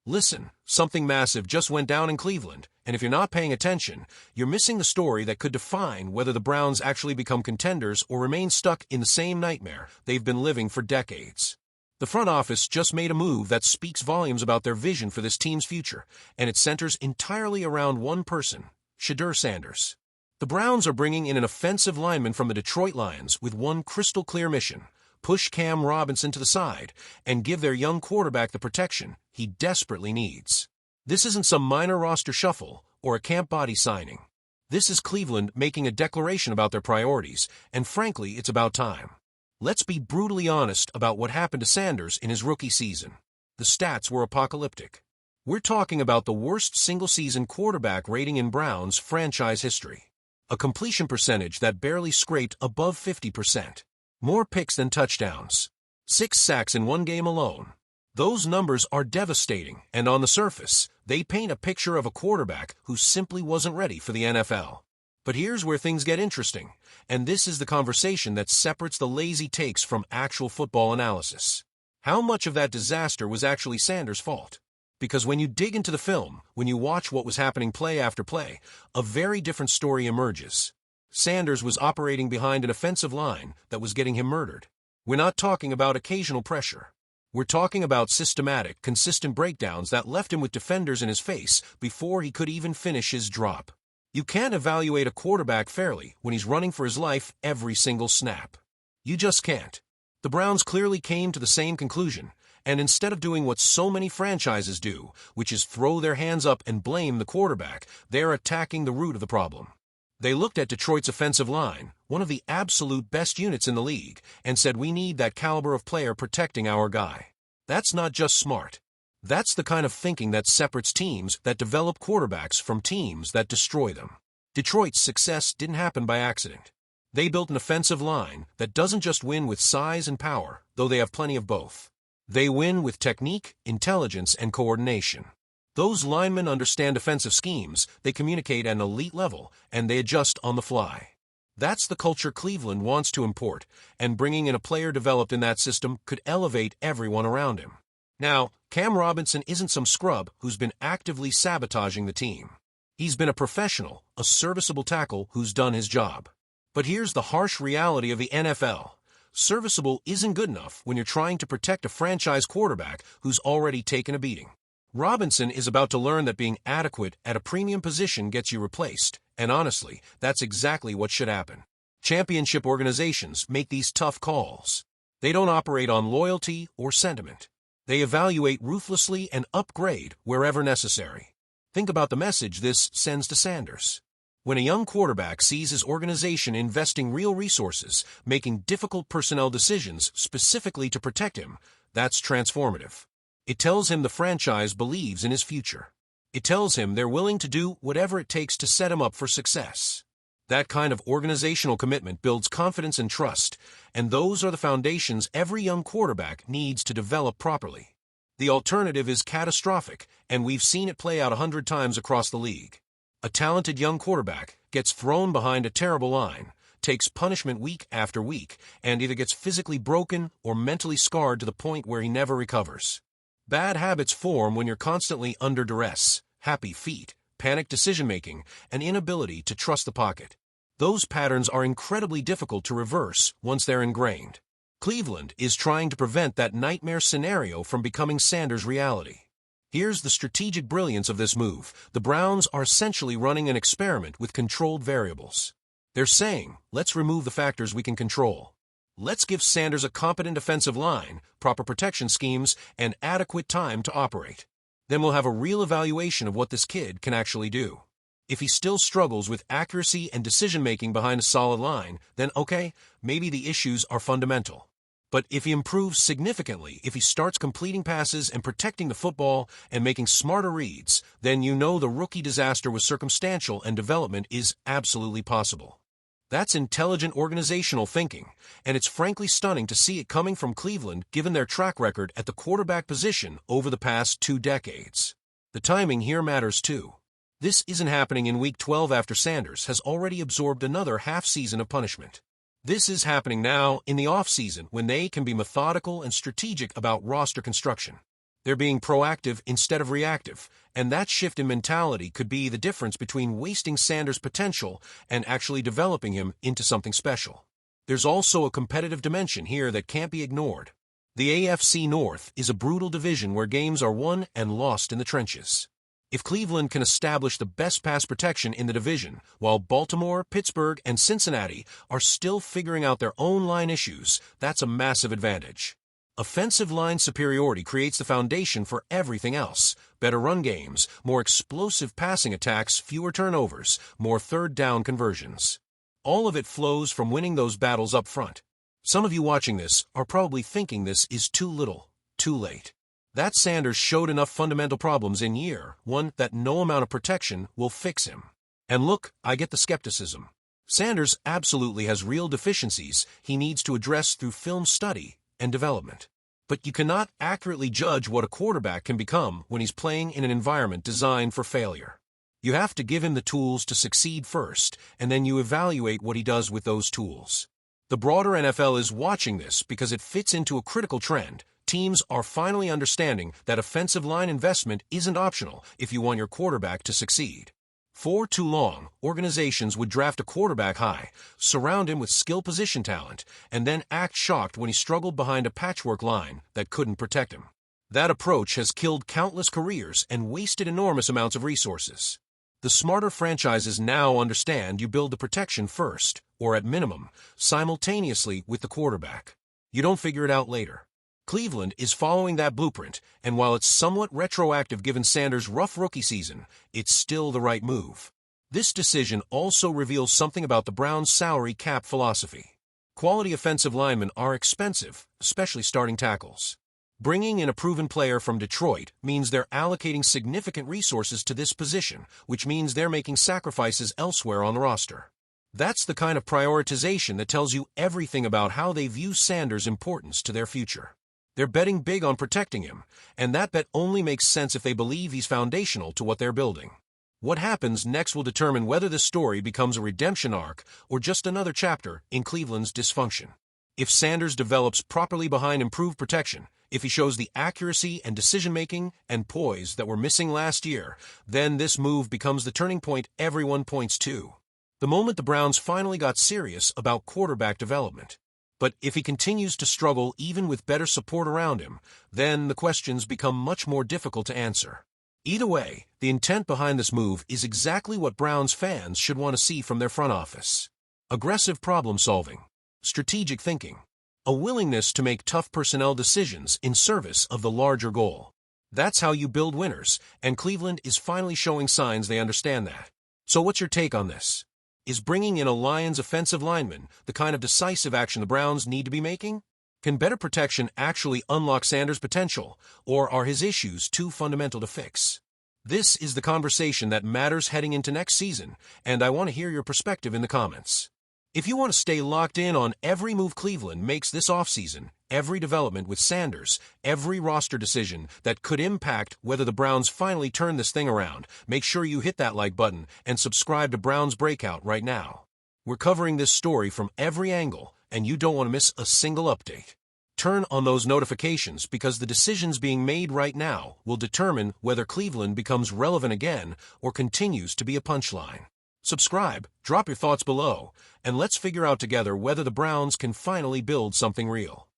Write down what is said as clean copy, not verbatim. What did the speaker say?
Listen, something massive just went down in Cleveland, and if you're not paying attention, you're missing the story that could define whether the Browns actually become contenders or remain stuck in the same nightmare they've been living for decades. The front office just made a move that speaks volumes about their vision for this team's future, and it centers entirely around one person, Shedeur Sanders. The Browns are bringing in an offensive lineman from the Detroit Lions with one crystal-clear mission: push Cam Robinson to the side and give their young quarterback the protection he desperately needs. This isn't some minor roster shuffle or a camp body signing. This is Cleveland making a declaration about their priorities, and frankly, it's about time. Let's be brutally honest about what happened to Sanders in his rookie season. The stats were apocalyptic. We're talking about the worst single-season quarterback rating in Browns franchise history. A completion percentage that barely scraped above 50%. More picks than touchdowns. 6 sacks in one game alone. Those numbers are devastating, and on the surface, they paint a picture of a quarterback who simply wasn't ready for the NFL. But here's where things get interesting, and this is the conversation that separates the lazy takes from actual football analysis. How much of that disaster was actually Sanders' fault? Because when you dig into the film, when you watch what was happening play after play, a very different story emerges. Sanders was operating behind an offensive line that was getting him murdered. We're not talking about occasional pressure. We're talking about systematic, consistent breakdowns that left him with defenders in his face before he could even finish his drop. You can't evaluate a quarterback fairly when he's running for his life every single snap. You just can't. The Browns clearly came to the same conclusion, and instead of doing what so many franchises do, which is throw their hands up and blame the quarterback, they're attacking the root of the problem. They looked at Detroit's offensive line, one of the absolute best units in the league, and said we need that caliber of player protecting our guy. That's not just smart. That's the kind of thinking that separates teams that develop quarterbacks from teams that destroy them. Detroit's success didn't happen by accident. They built an offensive line that doesn't just win with size and power, though they have plenty of both. They win with technique, intelligence, and coordination. Those linemen understand offensive schemes, they communicate at an elite level, and they adjust on the fly. That's the culture Cleveland wants to import, and bringing in a player developed in that system could elevate everyone around him. Now, Cam Robinson isn't some scrub who's been actively sabotaging the team. He's been a professional, a serviceable tackle who's done his job. But here's the harsh reality of the NFL. Serviceable isn't good enough when you're trying to protect a franchise quarterback who's already taken a beating. Robinson is about to learn that being adequate at a premium position gets you replaced, and honestly, that's exactly what should happen. Championship organizations make these tough calls. They don't operate on loyalty or sentiment. They evaluate ruthlessly and upgrade wherever necessary. Think about the message this sends to Sanders. When a young quarterback sees his organization investing real resources, making difficult personnel decisions specifically to protect him, that's transformative. It tells him the franchise believes in his future. It tells him they're willing to do whatever it takes to set him up for success. That kind of organizational commitment builds confidence and trust, and those are the foundations every young quarterback needs to develop properly. The alternative is catastrophic, and we've seen it play out 100 times across the league. A talented young quarterback gets thrown behind a terrible line, takes punishment week after week, and either gets physically broken or mentally scarred to the point where he never recovers. Bad habits form when you're constantly under duress, happy feet, panic decision-making, and inability to trust the pocket. Those patterns are incredibly difficult to reverse once they're ingrained. Cleveland is trying to prevent that nightmare scenario from becoming Sanders' reality. Here's the strategic brilliance of this move. The Browns are essentially running an experiment with controlled variables. They're saying, let's remove the factors we can control. Let's give Sanders a competent offensive line, proper protection schemes, and adequate time to operate. Then we'll have a real evaluation of what this kid can actually do. If he still struggles with accuracy and decision-making behind a solid line, then okay, maybe the issues are fundamental. But if he improves significantly, if he starts completing passes and protecting the football and making smarter reads, then you know the rookie disaster was circumstantial and development is absolutely possible. That's intelligent organizational thinking, and it's frankly stunning to see it coming from Cleveland given their track record at the quarterback position over the past 2 decades. The timing here matters too. This isn't happening in Week 12 after Sanders has already absorbed another half-season of punishment. This is happening now in the off-season when they can be methodical and strategic about roster construction. They're being proactive instead of reactive, and that shift in mentality could be the difference between wasting Sanders' potential and actually developing him into something special. There's also a competitive dimension here that can't be ignored. The AFC North is a brutal division where games are won and lost in the trenches. If Cleveland can establish the best pass protection in the division, while Baltimore, Pittsburgh, and Cincinnati are still figuring out their own line issues, that's a massive advantage. Offensive line superiority creates the foundation for everything else. Better run games, more explosive passing attacks, fewer turnovers, more third-down conversions. All of it flows from winning those battles up front. Some of you watching this are probably thinking this is too little, too late. That Sanders showed enough fundamental problems in year one that no amount of protection will fix him. And look, I get the skepticism. Sanders absolutely has real deficiencies he needs to address through film study and development. But you cannot accurately judge what a quarterback can become when he's playing in an environment designed for failure. You have to give him the tools to succeed first, and then you evaluate what he does with those tools. The broader NFL is watching this because it fits into a critical trend. Teams are finally understanding that offensive line investment isn't optional if you want your quarterback to succeed. For too long, organizations would draft a quarterback high, surround him with skill position talent, and then act shocked when he struggled behind a patchwork line that couldn't protect him. That approach has killed countless careers and wasted enormous amounts of resources. The smarter franchises now understand you build the protection first, or at minimum, simultaneously with the quarterback. You don't figure it out later. Cleveland is following that blueprint, and while it's somewhat retroactive given Sanders' rough rookie season, it's still the right move. This decision also reveals something about the Browns' salary cap philosophy. Quality offensive linemen are expensive, especially starting tackles. Bringing in a proven player from Detroit means they're allocating significant resources to this position, which means they're making sacrifices elsewhere on the roster. That's the kind of prioritization that tells you everything about how they view Sanders' importance to their future. They're betting big on protecting him, and that bet only makes sense if they believe he's foundational to what they're building. What happens next will determine whether this story becomes a redemption arc or just another chapter in Cleveland's dysfunction. If Sanders develops properly behind improved protection, if he shows the accuracy and decision-making and poise that were missing last year, then this move becomes the turning point everyone points to. The moment the Browns finally got serious about quarterback development. But if he continues to struggle even with better support around him, then the questions become much more difficult to answer. Either way, the intent behind this move is exactly what Browns fans should want to see from their front office. Aggressive problem-solving, strategic thinking, a willingness to make tough personnel decisions in service of the larger goal. That's how you build winners, and Cleveland is finally showing signs they understand that. So what's your take on this? Is bringing in a Lions offensive lineman the kind of decisive action the Browns need to be making? Can better protection actually unlock Sanders' potential, or are his issues too fundamental to fix? This is the conversation that matters heading into next season, and I want to hear your perspective in the comments. If you want to stay locked in on every move Cleveland makes this offseason, every development with Sanders, every roster decision that could impact whether the Browns finally turn this thing around, make sure you hit that like button and subscribe to Browns Breakout right now. We're covering this story from every angle, and you don't want to miss a single update. Turn on those notifications because the decisions being made right now will determine whether Cleveland becomes relevant again or continues to be a punchline. Subscribe, drop your thoughts below, and let's figure out together whether the Browns can finally build something real.